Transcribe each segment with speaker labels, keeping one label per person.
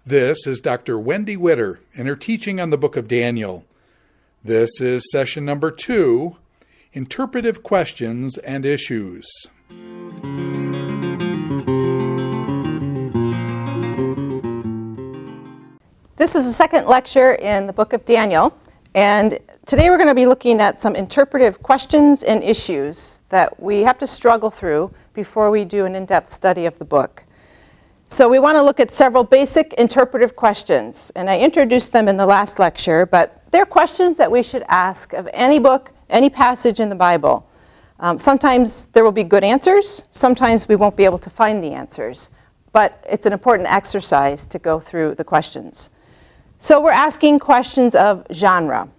Speaker 1: This is Dr. Wendy Widder and her teaching on the book of Daniel. This is session number 2, Interpretive Questions and Issues.
Speaker 2: This is the second lecture in the book of Daniel, and today we're going to be looking at some interpretive questions and issues that we have to struggle through before we do an in-depth study of the book. So we want to look at several basic interpretive questions, and I introduced them in the last lecture, but they're questions that we should ask of any book, any passage in the Bible. Sometimes there will be good answers, sometimes we won't be able to find the answers, but it's an important exercise to go through the questions. So we're asking questions of genre,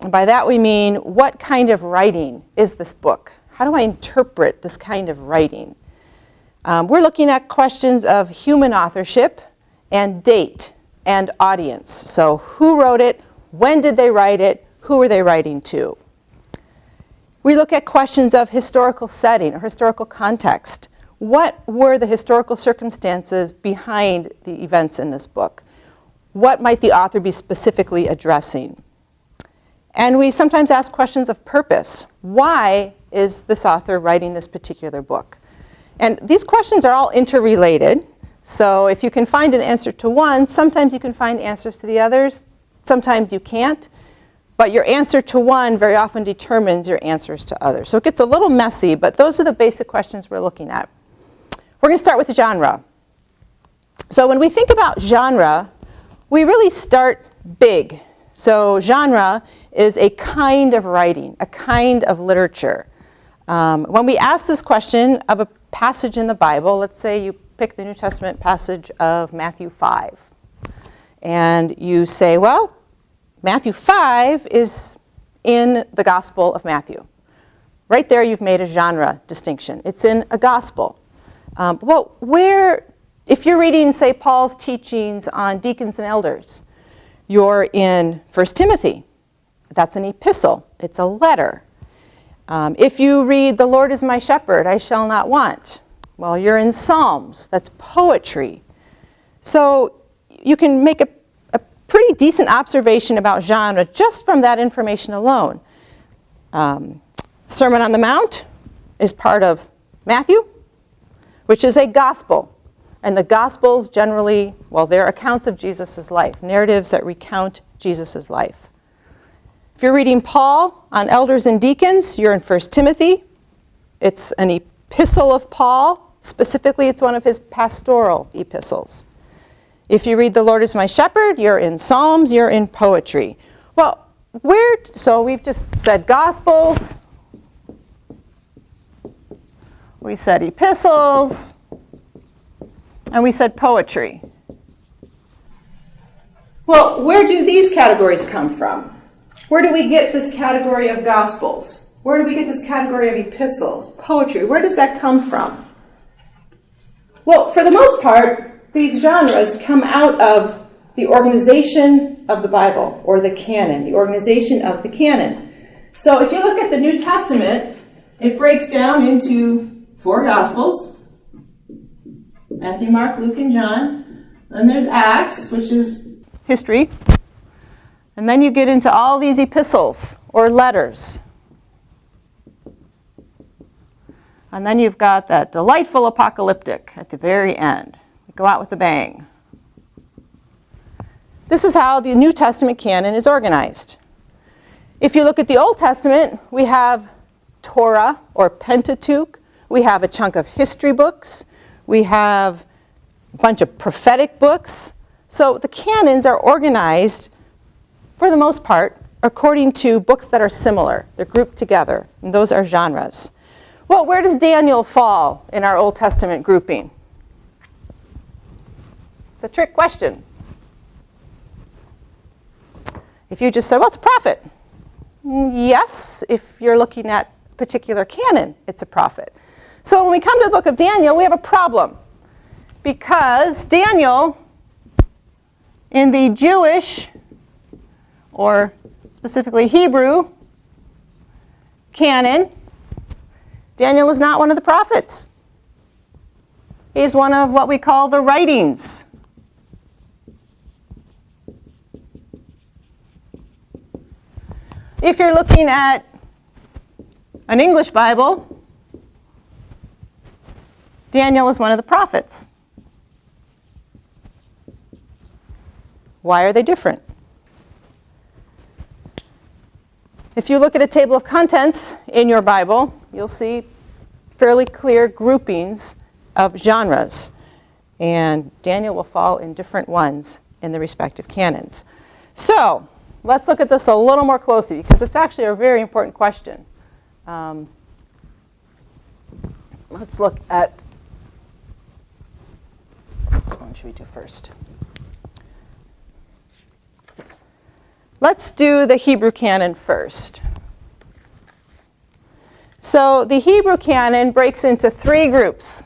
Speaker 2: and by that we mean, what kind of writing is this book? How do I interpret this kind of writing? We're looking at questions of human authorship and date and audience. So who wrote it? When did they write it? Who were they writing to? We look at questions of historical setting or historical context. What were the historical circumstances behind the events in this book? What might the author be specifically addressing? And we sometimes ask questions of purpose. Why is this author writing this particular book? And these questions are all interrelated, so if you can find an answer to one, sometimes you can find answers to the others, sometimes you can't, but your answer to one very often determines your answers to others. So it gets a little messy, but those are the basic questions we're looking at. We're going to start with genre. So when we think about genre, we really start big. So genre is a kind of writing, a kind of literature. When we ask this question of a passage in the Bible, let's say you pick the New Testament passage of Matthew 5, and you say, well, Matthew 5 is in the Gospel of Matthew. Right there you've made a genre distinction. It's in a gospel. Well, if you're reading, say, Paul's teachings on deacons and elders, you're in 1 Timothy. That's an epistle. It's a letter. If you read, "The Lord is my shepherd, I shall not want," well, you're in Psalms. That's poetry. So you can make a pretty decent observation about genre just from that information alone. Sermon on the Mount is part of Matthew, which is a gospel. And the Gospels generally, well, they're accounts of Jesus' life, narratives that recount Jesus' life. If you're reading Paul on elders and deacons, you're in 1 Timothy. It's an epistle of Paul. Specifically, it's one of his pastoral epistles. If you read "The Lord is my shepherd," you're in Psalms, you're in poetry. Well, so we've just said Gospels. We said epistles. And we said poetry. Well, where do these categories come from? Where do we get this category of Gospels? Where do we get this category of epistles, poetry? Where does that come from? Well, for the most part, these genres come out of the organization of the Bible, or the canon, the organization of the canon. So if you look at the New Testament, it breaks down into 4 Gospels: Matthew, Mark, Luke, and John. Then there's Acts, which is history. And then you get into all these epistles or letters. And then you've got that delightful apocalyptic at the very end. We go out with a bang. This is how the New Testament canon is organized. If you look at the Old Testament, we have Torah or Pentateuch. We have a chunk of history books. We have a bunch of prophetic books. So the canons are organized, for the most part, according to books that are similar. They're grouped together, and those are genres. Well, where does Daniel fall in our Old Testament grouping? It's a trick question. If you just said, well, it's a prophet. Yes, if you're looking at a particular canon, it's a prophet. So when we come to the book of Daniel, we have a problem. Because Daniel, in the Jewish, or specifically Hebrew, canon, Daniel is not one of the prophets. is one of what we call the writings. If you're looking at an English Bible, Daniel is one of the prophets. Why are they different? If you look at a table of contents in your Bible, you'll see fairly clear groupings of genres. And Daniel will fall in different ones in the respective canons. So, let's look at this a little more closely because it's actually a very important question. Let's look at, which one should we do first? Let's do the Hebrew Canon first. So the Hebrew Canon breaks into three groups.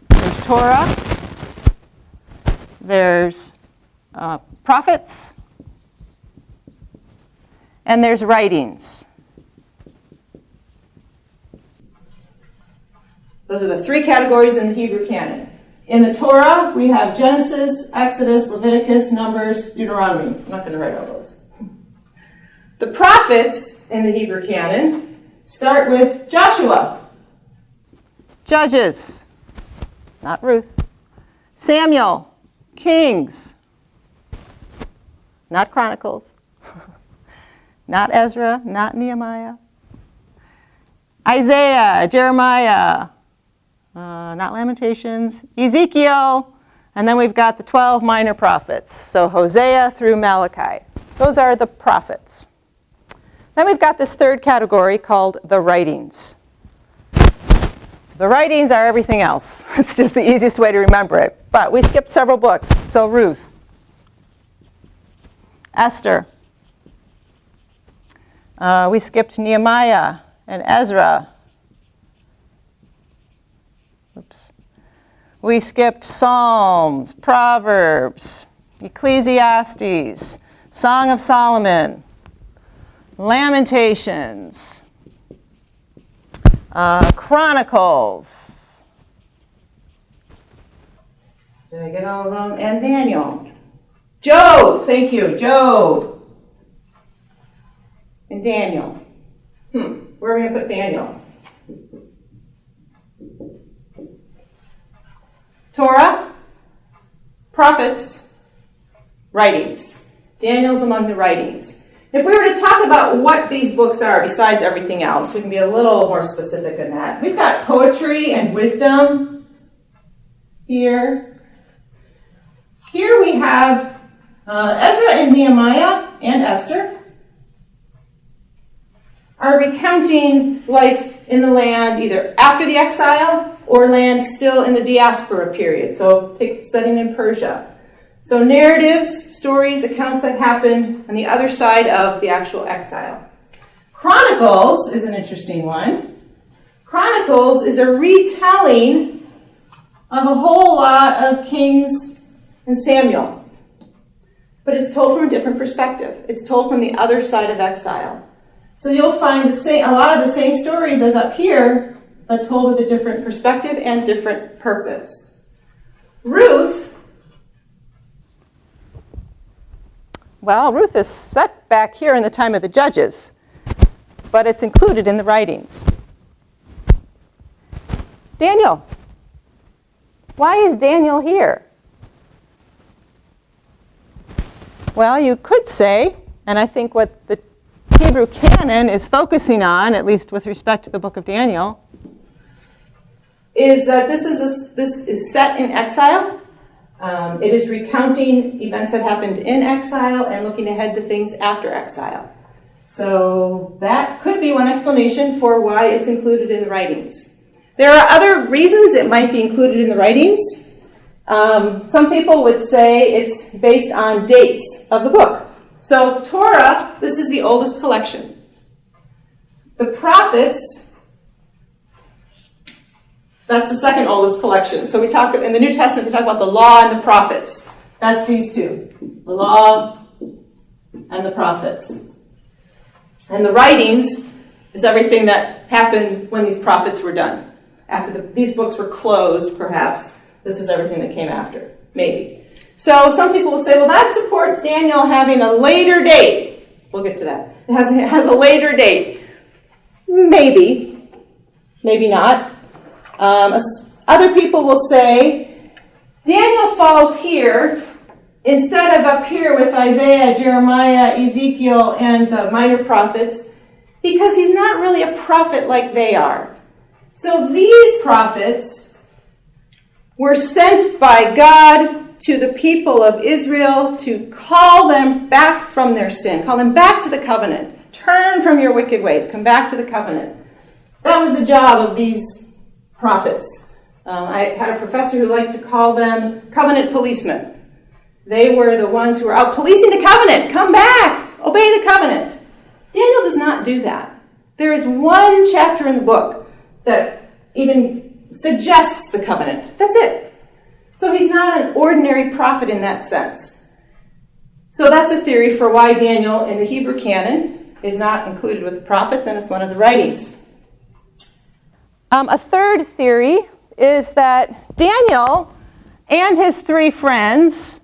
Speaker 2: There's Torah, there's prophets, and there's writings. Those are the three categories in the Hebrew Canon. In the Torah, we have Genesis, Exodus, Leviticus, Numbers, Deuteronomy. I'm not going to write all those. The prophets in the Hebrew Canon start with Joshua, Judges, not Ruth, Samuel, Kings, not Chronicles, not Ezra, not Nehemiah, Isaiah, Jeremiah, not Lamentations, Ezekiel, and then we've got the 12 minor prophets. So Hosea through Malachi. Those are the prophets. Then we've got this third category called the writings. The writings are everything else. It's just the easiest way to remember it. But we skipped several books. So Ruth, Esther. We skipped Nehemiah and Ezra. Oops. We skipped Psalms, Proverbs, Ecclesiastes, Song of Solomon, Lamentations, Chronicles. Did I get all of them? And Daniel. Job, thank you, Job. And Daniel. Where are we going to put Daniel? Torah, prophets, writings. Daniel's among the writings. If we were to talk about what these books are besides everything else, we can be a little more specific than that. We've got poetry and wisdom here. Here we have Ezra and Nehemiah and Esther are recounting life in the land either after the exile or land still in the diaspora period. So take setting in Persia. So narratives, stories, accounts that happened on the other side of the actual exile. Chronicles is an interesting one. Chronicles is a retelling of a whole lot of Kings and Samuel. But it's told from a different perspective. It's told from the other side of exile. So you'll find a lot of the same stories as up here, but told with a different perspective and different purpose. Ruth is set back here in the time of the judges, but it's included in the writings. Daniel. Why is Daniel here? Well, you could say, and I think what the Hebrew Canon is focusing on, at least with respect to the book of Daniel, is that this is set in exile. It is recounting events that happened in exile and looking ahead to things after exile. So that could be one explanation for why it's included in the writings. There are other reasons it might be included in the writings. Some people would say it's based on dates of the book. So Torah, this is the oldest collection. The prophets, that's the second oldest collection. So we talk in the New Testament, we talk about the law and the prophets. That's these two, the law and the prophets. And the writings is everything that happened when these prophets were done. after these books were closed, perhaps this is everything that came after. Maybe. So some people will say, well, that supports Daniel having a later date. We'll get to that. It has a later date. Maybe. Maybe not. Other people will say, Daniel falls here instead of up here with Isaiah, Jeremiah, Ezekiel, and the minor prophets, because he's not really a prophet like they are. So these prophets were sent by God to the people of Israel to call them back from their sin, call them back to the covenant. Turn from your wicked ways, come back to the covenant. That was the job of these prophets. I had a professor who liked to call them covenant policemen. They were the ones who were out policing the covenant. Come back, obey the covenant. Daniel does not do that. There is one chapter in the book that even suggests the covenant. That's it. So he's not an ordinary prophet in that sense. So that's a theory for why Daniel in the Hebrew Canon is not included with the prophets, and it's one of the writings. A third theory is that Daniel and his three friends,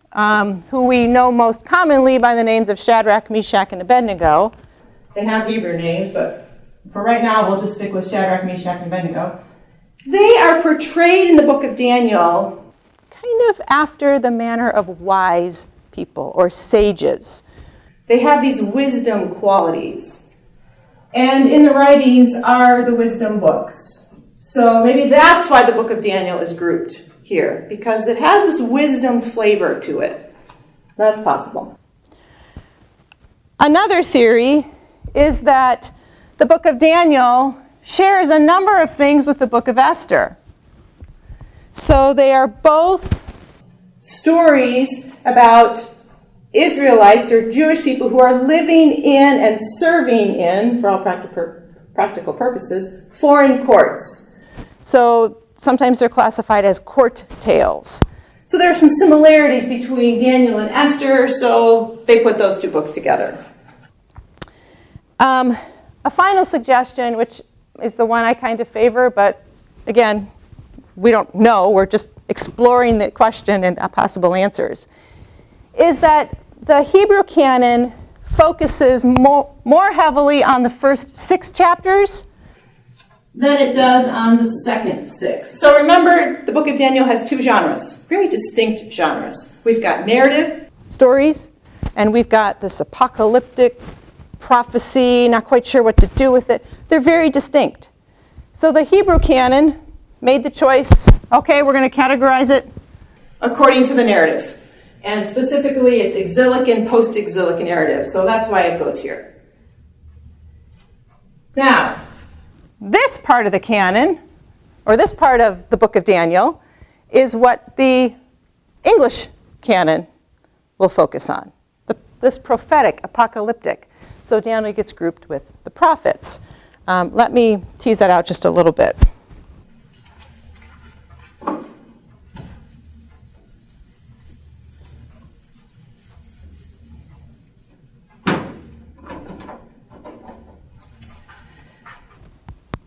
Speaker 2: who we know most commonly by the names of Shadrach, Meshach, and Abednego, they have Hebrew names, but for right now we'll just stick with Shadrach, Meshach, and Abednego. They are portrayed in the book of Daniel kind of after the manner of wise people or sages. They have these wisdom qualities. And in the writings are the wisdom books. So maybe that's why the book of Daniel is grouped here, because it has this wisdom flavor to it. That's possible. Another theory is that the book of Daniel shares a number of things with the book of Esther. So they are both stories about Israelites or Jewish people who are living in and serving in, for all practical purposes, foreign courts. So sometimes they're classified as court tales. So there are some similarities between Daniel and Esther, so they put those two books together. A final suggestion, which is the one I kind of favor, but again, we don't know, we're just exploring the question and possible answers, is that the Hebrew Canon focuses more heavily on the first 6 chapters than it does on the second 6. So remember, the book of Daniel has 2 genres, very distinct genres. We've got narrative stories, and we've got this apocalyptic prophecy, not quite sure what to do with it. They're very distinct. So the Hebrew Canon made the choice, okay, we're going to categorize it according to the narrative. And specifically, it's exilic and post-exilic narrative. So that's why it goes here. Now, this part of the canon, or this part of the book of Daniel, is what the English canon will focus on. This prophetic, apocalyptic. So Daniel gets grouped with the prophets. Let me tease that out just a little bit.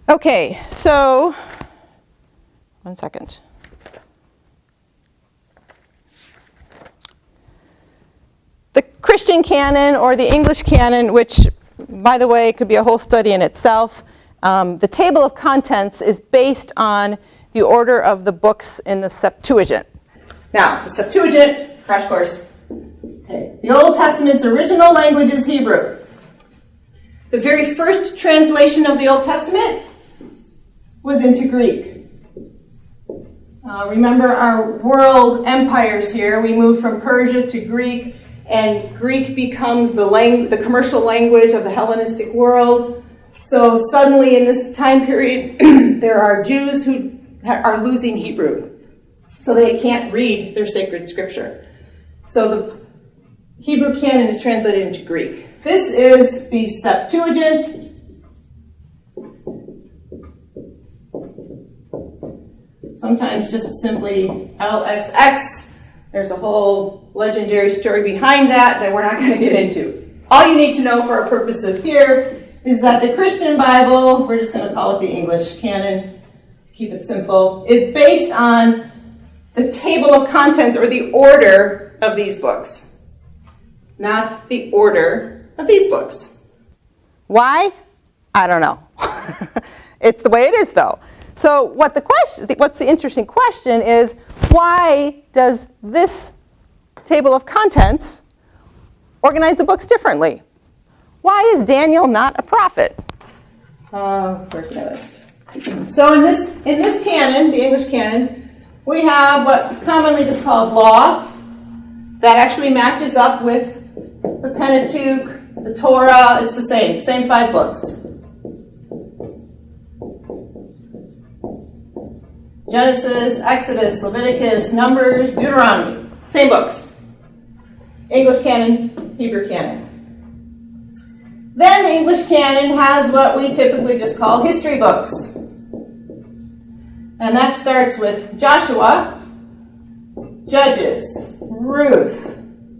Speaker 2: Okay, so, one second. The Christian canon or the English canon, which, by the way, could be a whole study in itself, the table of contents is based on the order of the books in the Septuagint. Now, the Septuagint, crash course. Okay. The Old Testament's original language is Hebrew. The very first translation of the Old Testament was into Greek. Remember our world empires here. We moved from Persia to Greek, and Greek becomes the commercial language of the Hellenistic world. So suddenly in this time period, there are Jews who are losing Hebrew. So they can't read their sacred scripture. So the Hebrew canon is translated into Greek. This is the Septuagint. Sometimes just simply LXX. There's a whole legendary story behind that we're not going to get into. All you need to know for our purposes here is that the Christian Bible, we're just going to call it the English canon to keep it simple, is based on the table of contents or the order of these books, not the order of these books. Why? I don't know. It's the way it is, though. So what's the interesting question is, why does this table of contents organize the books differently? Why is Daniel not a prophet? Where's my list? So in this canon, the English canon, we have what is commonly just called law that actually matches up with the Pentateuch, the Torah. It's the same 5 books. Genesis, Exodus, Leviticus, Numbers, Deuteronomy. Same books. English canon, Hebrew canon. Then the English canon has what we typically just call history books. And that starts with Joshua, Judges, Ruth,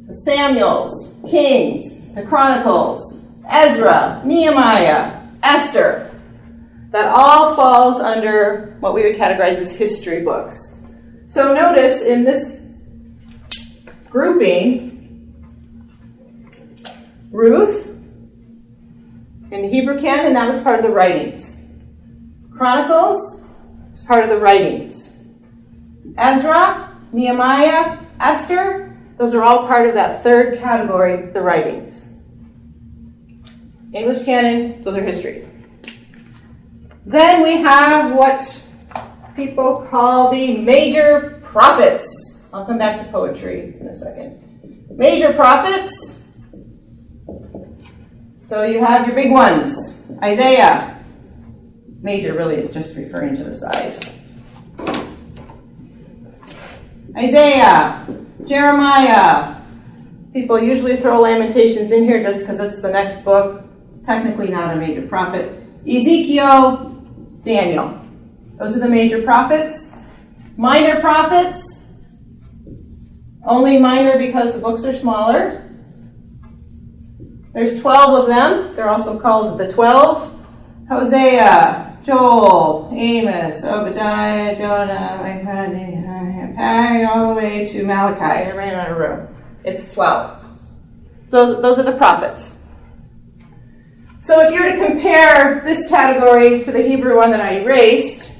Speaker 2: the Samuels, Kings, the Chronicles, Ezra, Nehemiah, Esther. That all falls under what we would categorize as history books. So notice in this grouping, Ruth, in the Hebrew canon, that was part of the writings. Chronicles was part of the writings. Ezra, Nehemiah, Esther, those are all part of that third category, the writings. English canon, those are history. Then we have what people call the major prophets. I'll come back to poetry in a second. Major prophets. So you have your big ones. Isaiah. Major really is just referring to the size. Isaiah. Jeremiah. People usually throw Lamentations in here just because it's the next book. Technically not a major prophet. Ezekiel. Daniel. Those are the major prophets. Minor prophets. Only minor because the books are smaller. There's 12 of them. They're also called the 12. Hosea, Joel, Amos, Obadiah, Jonah, all the way to Malachi. I ran out of room. It's 12. So those are the prophets. So if you were to compare this category to the Hebrew one that I erased,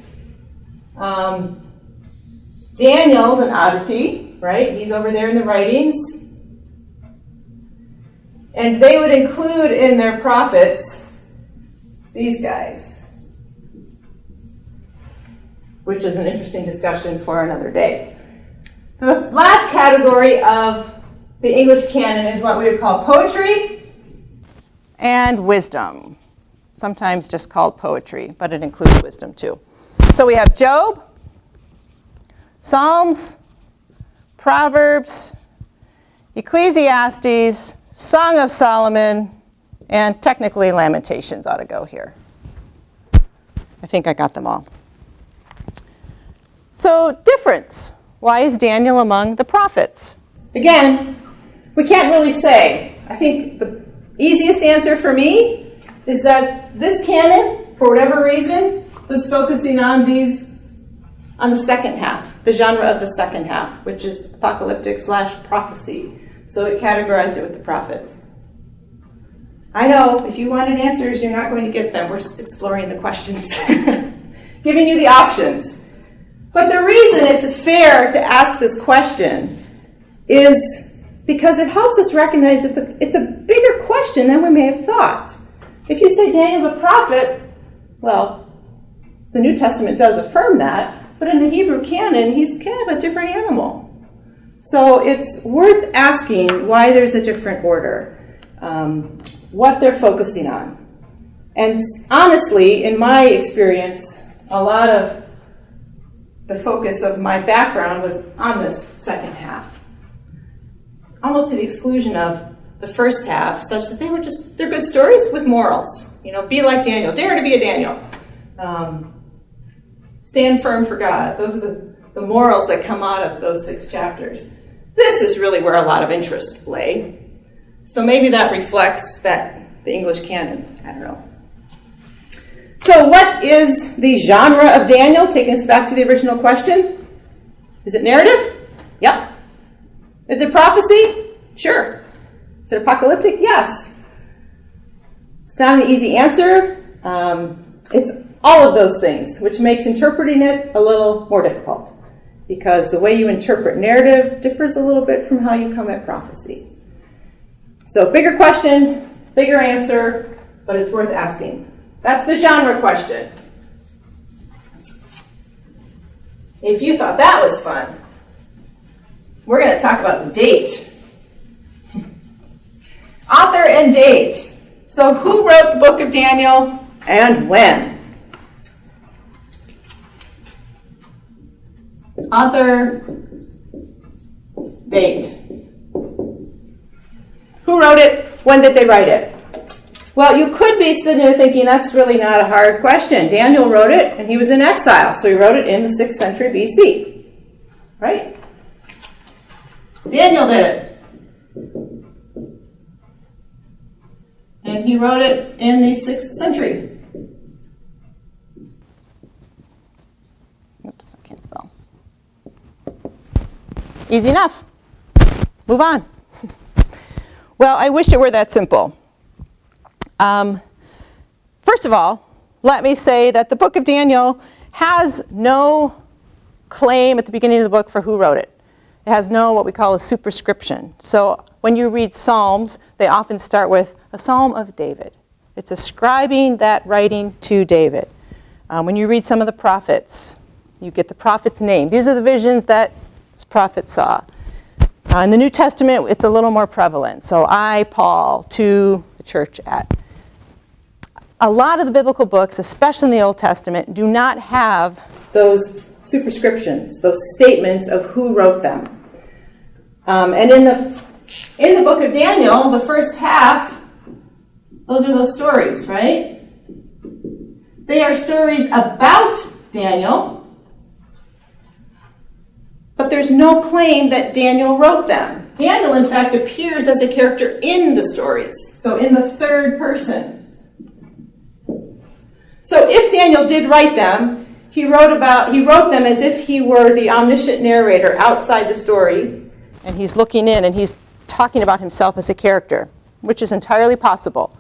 Speaker 2: Daniel's an oddity, right? He's over there in the writings. And they would include in their prophets these guys, which is an interesting discussion for another day. The last category of the English canon is what we would call poetry and wisdom, sometimes just called poetry, but it includes wisdom too. So we have Job, Psalms, Proverbs, Ecclesiastes, Song of Solomon, and technically Lamentations ought to go here. I think I got them all. So difference. Why is Daniel among the prophets? Again, we can't really say. I think the easiest answer for me is that this canon, for whatever reason, was focusing on the second half, the genre of the second half, which is apocalyptic / prophecy. So it categorized it with the prophets. I know, if you wanted answers, you're not going to get them. We're just exploring the questions, giving you the options. But the reason it's fair to ask this question is because it helps us recognize that it's a bigger question than we may have thought. If you say Daniel's a prophet, well, the New Testament does affirm that, but in the Hebrew canon, he's kind of a different animal. So it's worth asking why there's a different order, what they're focusing on. And honestly, in my experience, a lot of the focus of my background was on this second half, almost to the exclusion of the first half, such that they're good stories with morals. You know, be like Daniel, dare to be a Daniel. Stand firm for God. Those are the morals that come out of those 6 chapters. This is really where a lot of interest lay. So maybe that reflects the English canon. I don't know. So what is the genre of Daniel? Taking us back to the original question. Is it narrative? Yep. Is it prophecy? Sure. Is it apocalyptic? Yes. It's not an easy answer. It's all of those things, which makes interpreting it a little more difficult, because the way you interpret narrative differs a little bit from how you come at prophecy. So bigger question, bigger answer, but it's worth asking. That's the genre question. If you thought that was fun, we're going to talk about the date. Author and date. So who wrote the book of Daniel and when? Author, date. Who wrote it? When did they write it? Well, you could be sitting there thinking that's really not a hard question. Daniel wrote it, and he was in exile, so he wrote it in the 6th century BC. Right? Daniel did it. And he wrote it in the 6th century. Oops, I can't spell. Easy enough. Move on. Well, I wish it were that simple. First of all, let me say that the book of Daniel has no claim at the beginning of the book for who wrote it. It has no what we call a superscription. So when you read Psalms, they often start with a Psalm of David. It's ascribing that writing to David. When you read some of the prophets, you get the prophet's name. These are the visions that this prophet saw. In the New Testament, it's a little more prevalent. So I, Paul, to the church at. A lot of the biblical books, especially in the Old Testament, do not have those superscriptions, those statements of who wrote them. And in the book of Daniel, the first half, those are those stories, right? They are stories about Daniel, but there's no claim that Daniel wrote them. Daniel, in fact, appears as a character in the stories, so in the third person. So if Daniel did write them, he wrote them as if he were the omniscient narrator outside the story, and he's looking in and he's talking about himself as a character, which is entirely possible.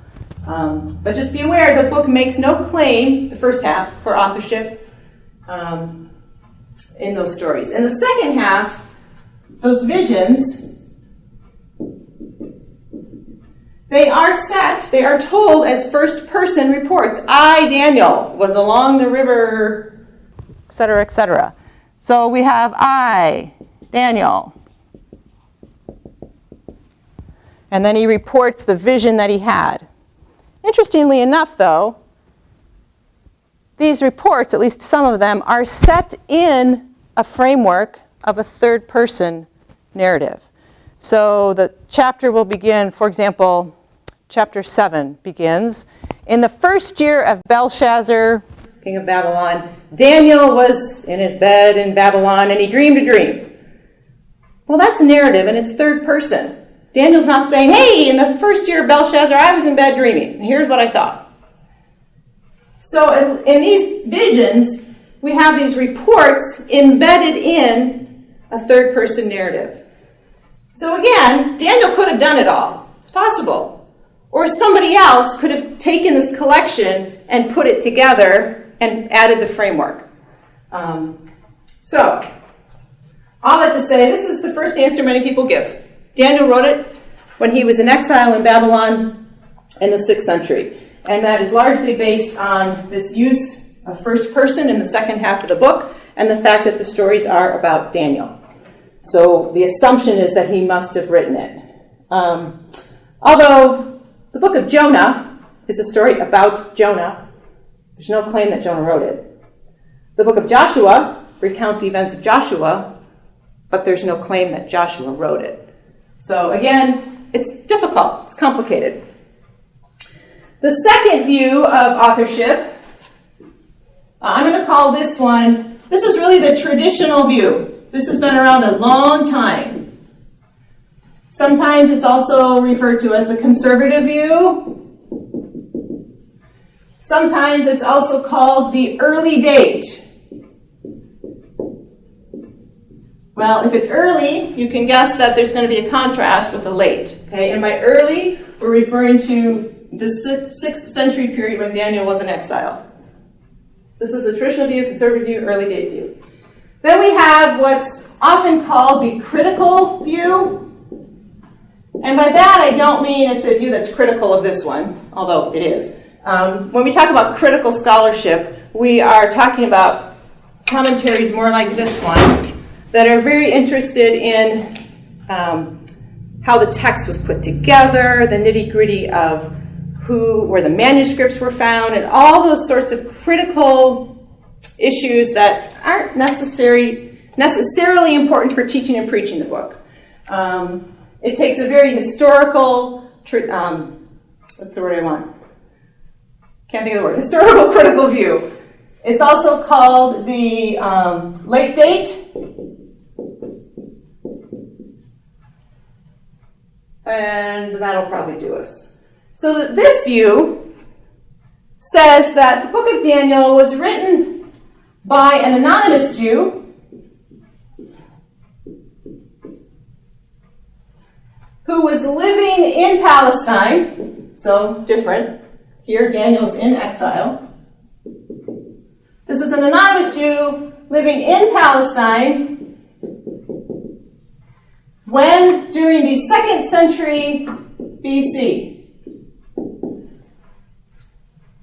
Speaker 2: But just be aware, the book makes no claim, the first half, for authorship in those stories. In the second half, those visions, they are told as first-person reports. I, Daniel, was along the river, etc., etc. So we have I, Daniel. And then he reports the vision that he had. Interestingly enough, though, these reports, at least some of them, are set in a framework of a third-person narrative. So the chapter will begin, for example, chapter 7 begins. In the first year of Belshazzar, king of Babylon, Daniel was in his bed in Babylon, and he dreamed a dream. Well, that's narrative, and it's third person. Daniel's not saying, hey, in the first year of Belshazzar, I was in bed dreaming, and here's what I saw. So in these visions, we have these reports embedded in a third-person narrative. So again, Daniel could have done it all. It's possible. Or somebody else could have taken this collection and put it together and added the framework. So, all that to say, this is the first answer many people give. Daniel wrote it when he was in exile in Babylon in the 6th century. And that is largely based on this use of first person in the second half of the book and the fact that the stories are about Daniel. So the assumption is that he must have written it. Although the book of Jonah is a story about Jonah, there's no claim that Jonah wrote it. The book of Joshua recounts the events of Joshua, but there's no claim that Joshua wrote it. So again, it's difficult, it's complicated. The second view of authorship, I'm going to call this one, this is really the traditional view. This has been around a long time. Sometimes it's also referred to as the conservative view. Sometimes it's also called the early date. Well, if it's early, you can guess that there's going to be a contrast with the late. Okay, and by early, we're referring to the 6th century period when Daniel was in exile. This is the traditional view, conservative view, early date view. Then we have what's often called the critical view. And by that, I don't mean it's a view that's critical of this one, although it is. When we talk about critical scholarship, we are talking about commentaries more like this one that are very interested in how the text was put together, the nitty-gritty of where the manuscripts were found, and all those sorts of critical issues that aren't necessarily important for teaching and preaching the book. It takes a very historical, what's the word I want? Can't think of the word. Historical critical view. It's also called the late date. And that'll probably do us. So this view says that the book of Daniel was written by an anonymous Jew who was living in Palestine, so different. Here, Daniel's in exile. This is an anonymous Jew living in Palestine during the 2nd century BC.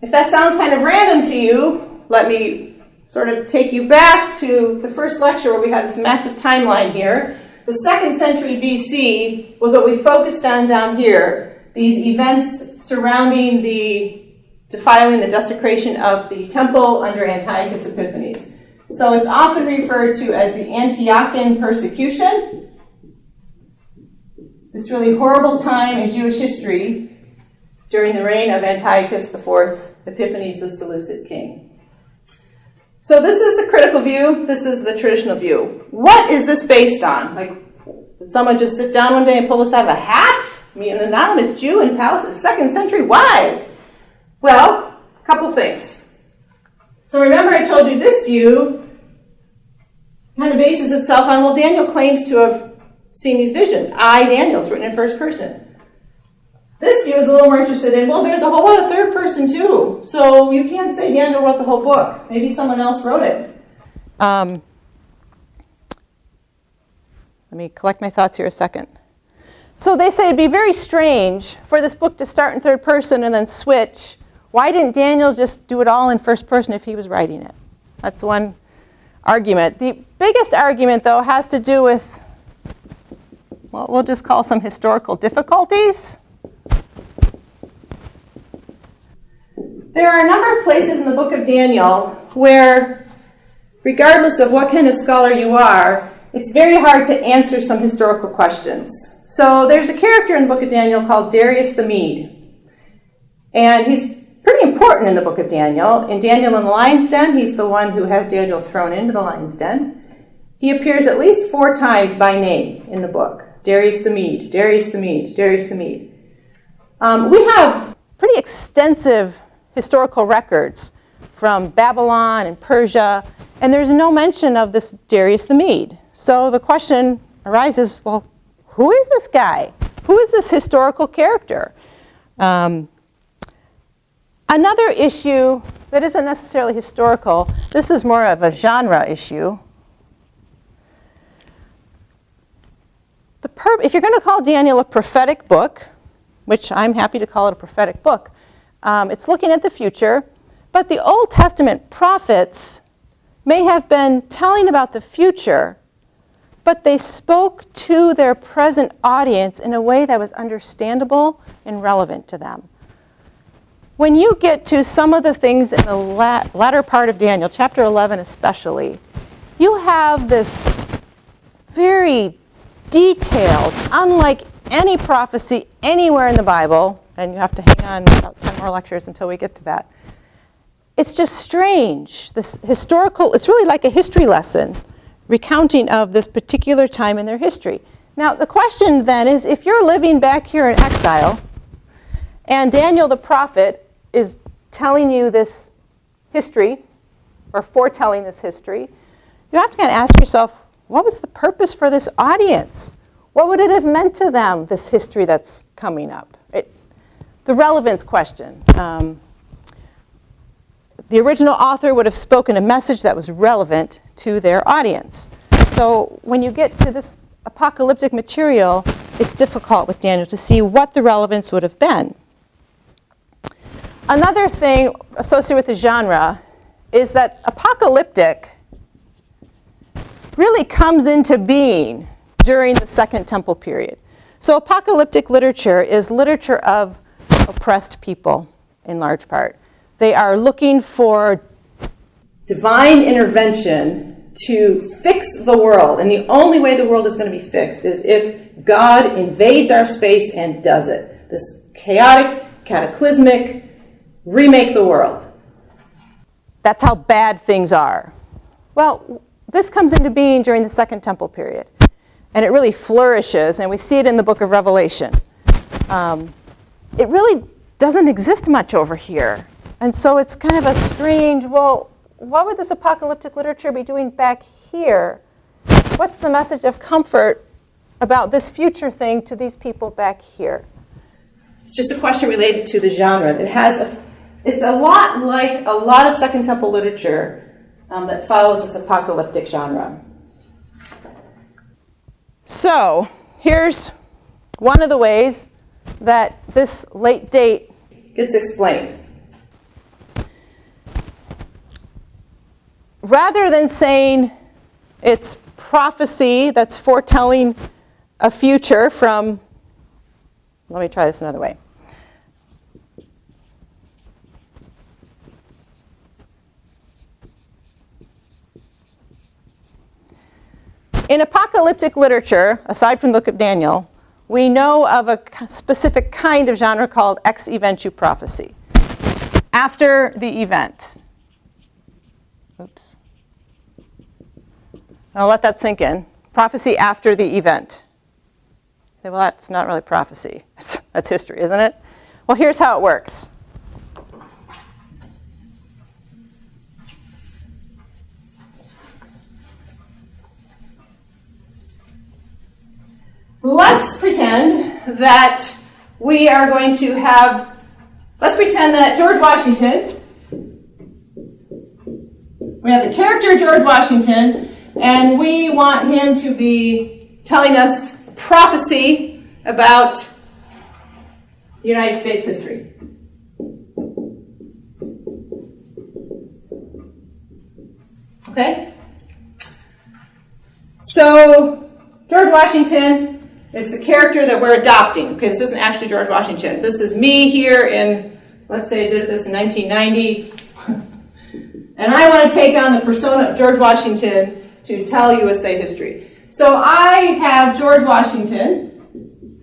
Speaker 2: If that sounds kind of random to you, let me sort of take you back to the first lecture where we had this massive timeline here. The 2nd century BC was what we focused on down here, these events surrounding the defiling, the desecration of the temple under Antiochus Epiphanes. So it's often referred to as the Antiochian persecution. This really horrible time in Jewish history during the reign of Antiochus IV Epiphanes, the Seleucid king. So this is the critical view. This is the traditional view. What is this based on? Did someone just sit down one day and pull this out of a hat? I mean, an anonymous Jew in Palestine, 2nd century? Why? Well, a couple things. So remember I told you this view kind of bases itself on, Daniel claims to have seen these visions. Daniel, it's written in first person. This view is a little more interested in, there's a whole lot of third person too. So you can't say Daniel wrote the whole book. Maybe someone else wrote it. Let me collect my thoughts here a second. So they say it'd be very strange for this book to start in third person and then switch. Why didn't Daniel just do it all in first person if he was writing it? That's one argument. The biggest argument, though, has to do with, we'll just call some historical difficulties. There are a number of places in the book of Daniel where, regardless of what kind of scholar you are, it's very hard to answer some historical questions. So there's a character in the book of Daniel called Darius the Mede. And he's pretty important in the book of Daniel. In Daniel in the Lion's Den, he's the one who has Daniel thrown into the Lion's Den. He appears at least 4 times by name in the book. Darius the Mede, Darius the Mede, Darius the Mede. We have pretty extensive historical records from Babylon and Persia, and there's no mention of this Darius the Mede. So the question arises, who is this guy? Who is this historical character? Another issue that isn't necessarily historical, this is more of a genre issue. If you're going to call Daniel a prophetic book, which I'm happy to call it a prophetic book, it's looking at the future, but the Old Testament prophets may have been telling about the future, but they spoke to their present audience in a way that was understandable and relevant to them. When you get to some of the things in the latter part of Daniel, chapter 11 especially, you have this very detailed, unlike any prophecy anywhere in the Bible, and you have to hang on about 10 more lectures until we get to that. It's just strange. This historical, it's really like a history lesson, recounting of this particular time in their history. Now, the question then is, if you're living back here in exile, and Daniel the prophet is telling you this history, or foretelling this history, you have to kind of ask yourself, what was the purpose for this audience? What would it have meant to them, this history that's coming up? The relevance question. The original author would have spoken a message that was relevant to their audience. So when you get to this apocalyptic material, it's difficult with Daniel to see what the relevance would have been. Another thing associated with the genre is that apocalyptic really comes into being during the Second Temple period. So apocalyptic literature is literature of oppressed people in large part. They are looking for divine intervention to fix the world. And the only way the world is going to be fixed is if God invades our space and does it. This chaotic, cataclysmic, remake the world. That's how bad things are. Well, this comes into being during the Second Temple period. And it really flourishes, and we see it in the book of Revelation. It really doesn't exist much over here. And so it's kind of a strange, well, what would this apocalyptic literature be doing back here? What's the message of comfort about this future thing to these people back here? It's just a question related to the genre. It's a lot like a lot of Second Temple literature that follows this apocalyptic genre. So here's one of the ways that this late date gets explained. Rather than saying it's prophecy that's foretelling a future from, let me try this another way. In apocalyptic literature, aside from the book of Daniel, we know of a specific kind of genre called ex eventu prophecy. After the event. Oops. I'll let that sink in. Prophecy after the event. Okay, well, that's not really prophecy. That's history, isn't it? Well, here's how it works. Let's pretend that we are going to have, let's pretend that George Washington, we have the character George Washington, and we want him to be telling us prophecy about United States history. Okay? So, George Washington is the character that we're adopting. Okay, this isn't actually George Washington. This is me here in, let's say I did this in 1990, and I want to take on the persona of George Washington to tell USA history. So I have George Washington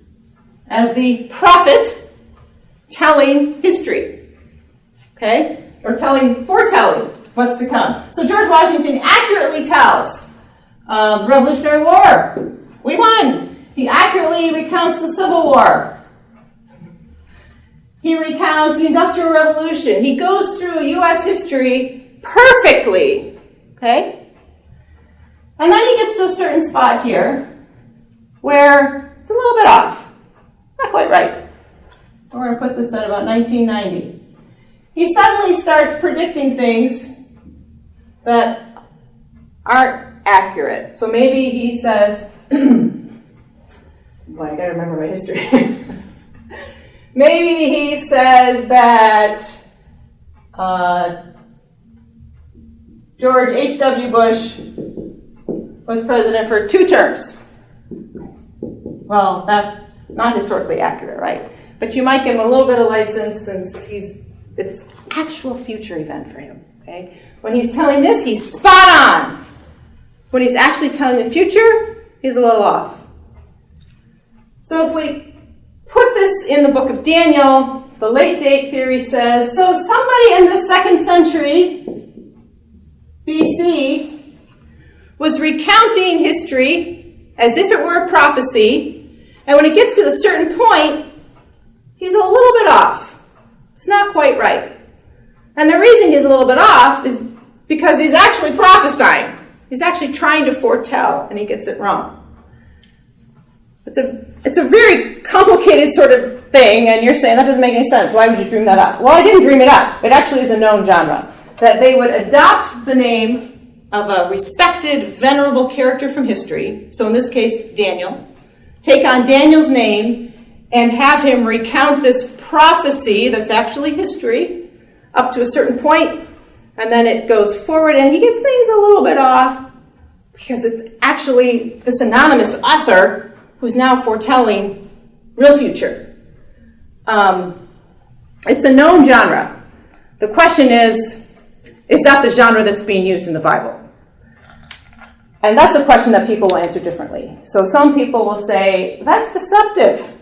Speaker 2: as the prophet telling history, okay, or foretelling what's to come. So George Washington accurately tells the Revolutionary War. We won. He accurately recounts the Civil War. He recounts the Industrial Revolution. He goes through U.S. history perfectly, okay? And then he gets to a certain spot here where it's a little bit off. Not quite right. We're going to put this at about 1990. He suddenly starts predicting things that aren't accurate. So maybe he says, boy, I got to remember my history. Maybe he says that George H.W. Bush was president for 2 terms. Well, that's not historically accurate, right? But you might give him a little bit of license since it's actual future event for him, okay? When he's telling this, he's spot on. When he's actually telling the future, he's a little off. So if we put this in the book of Daniel, the late date theory says, so somebody in the 2nd century BC was recounting history as if it were a prophecy, and when it gets to a certain point, he's a little bit off. It's not quite right. And the reason he's a little bit off is because he's actually prophesying. He's actually trying to foretell, and he gets it wrong. It's a very complicated sort of thing, and you're saying that doesn't make any sense. Why would you dream that up? Well, I didn't dream it up. It actually is a known genre. That they would adopt the name of a respected, venerable character from history, so in this case, Daniel, take on Daniel's name and have him recount this prophecy that's actually history up to a certain point, and then it goes forward, and he gets things a little bit off because it's actually this anonymous author who's now foretelling real future. It's a known genre. The question is that the genre that's being used in the Bible? And that's a question that people will answer differently. So some people will say, that's deceptive.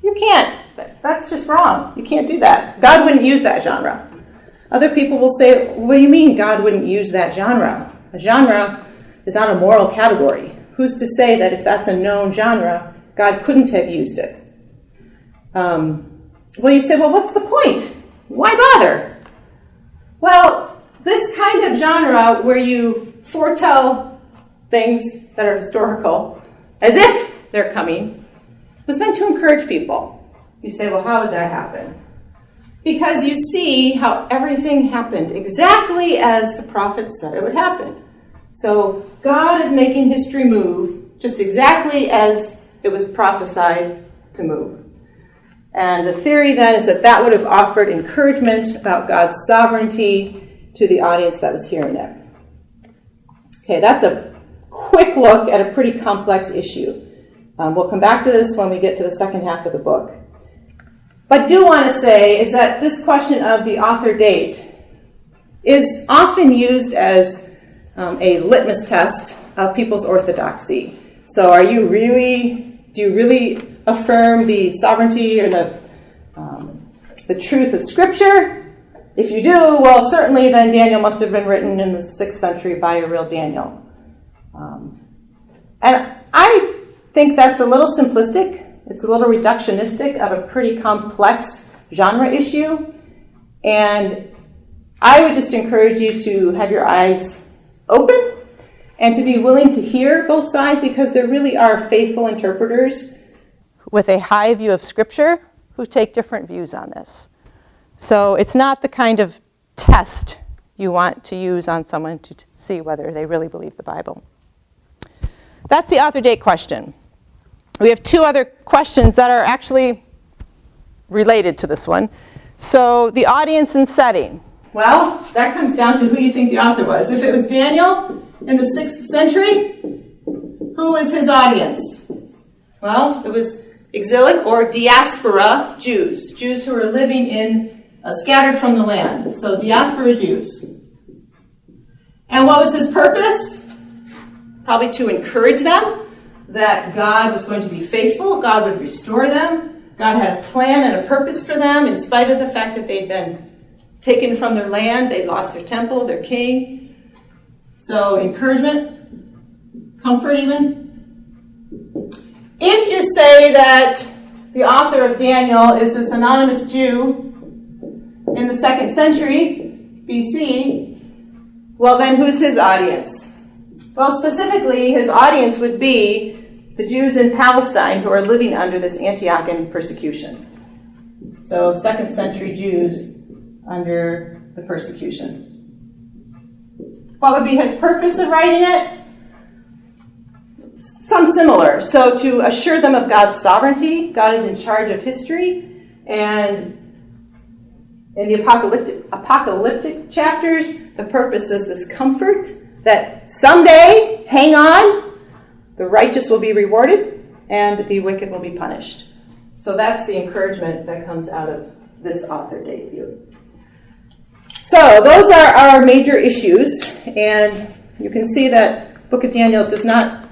Speaker 2: You can't. That's just wrong. You can't do that. God wouldn't use that genre. Other people will say, what do you mean God wouldn't use that genre? A genre is not a moral category. Who's to say that if that's a known genre, God couldn't have used it? Well, you say, well, what's the point? Why bother? Well, this kind of genre where you foretell things that are historical as if they're coming was meant to encourage people. You say, well, how would that happen? Because you see how everything happened exactly as the prophet said it would happen. So God is making history move just exactly as it was prophesied to move. And the theory then is that that would have offered encouragement about God's sovereignty to the audience that was hearing it. Okay, that's a quick look at a pretty complex issue. We'll come back to this when we get to the second half of the book. But I do want to say is that this question of the author date is often used as a litmus test of people's orthodoxy. So do you really affirm the sovereignty or the truth of Scripture? If you do, well, certainly then Daniel must have been written in the 6th century by a real Daniel. And I think that's a little simplistic. It's a little reductionistic of a pretty complex genre issue. And I would just encourage you to have your eyes open and to be willing to hear both sides, because there really are faithful interpreters with a high view of Scripture who take different views on this. So it's not the kind of test you want to use on someone to see whether they really believe the Bible. That's the author date question. We have two other questions that are actually related to this one. So the audience and setting. Well, that comes down to who you think the author was. If it was Daniel in the 6th century, who was his audience? Well, it was exilic or diaspora Jews who were living in, scattered from the land. So diaspora Jews. And what was his purpose? Probably to encourage them that God was going to be faithful, God would restore them, God had a plan and a purpose for them, in spite of the fact that they'd been taken from their land, they'd lost their temple, their king. So encouragement, comfort even. If you say that the author of Daniel is this anonymous Jew in the 2nd century BC, well then who's his audience? Well, specifically, his audience would be the Jews in Palestine who are living under this Antiochian persecution. So 2nd century Jews under the persecution. What would be his purpose of writing it? Some similar. So to assure them of God's sovereignty, God is in charge of history, and in the apocalyptic chapters, the purpose is this comfort that someday, hang on, the righteous will be rewarded and the wicked will be punished. So that's the encouragement that comes out of this author date view. So those are our major issues, and you can see that Book of Daniel does not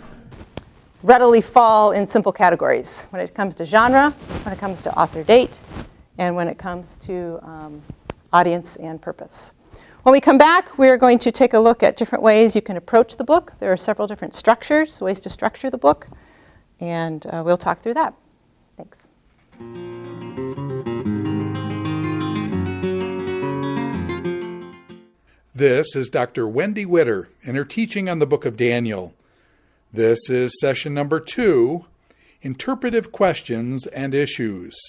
Speaker 2: readily fall in simple categories when it comes to genre, when it comes to author date, and when it comes to audience and purpose. When we come back, we're going to take a look at different ways you can approach the book. There are several different structures, ways to structure the book, and we'll talk through that. Thanks.
Speaker 1: This is Dr. Wendy Widder in her teaching on the book of Daniel. This is session number 2, Interpretive Questions and Issues.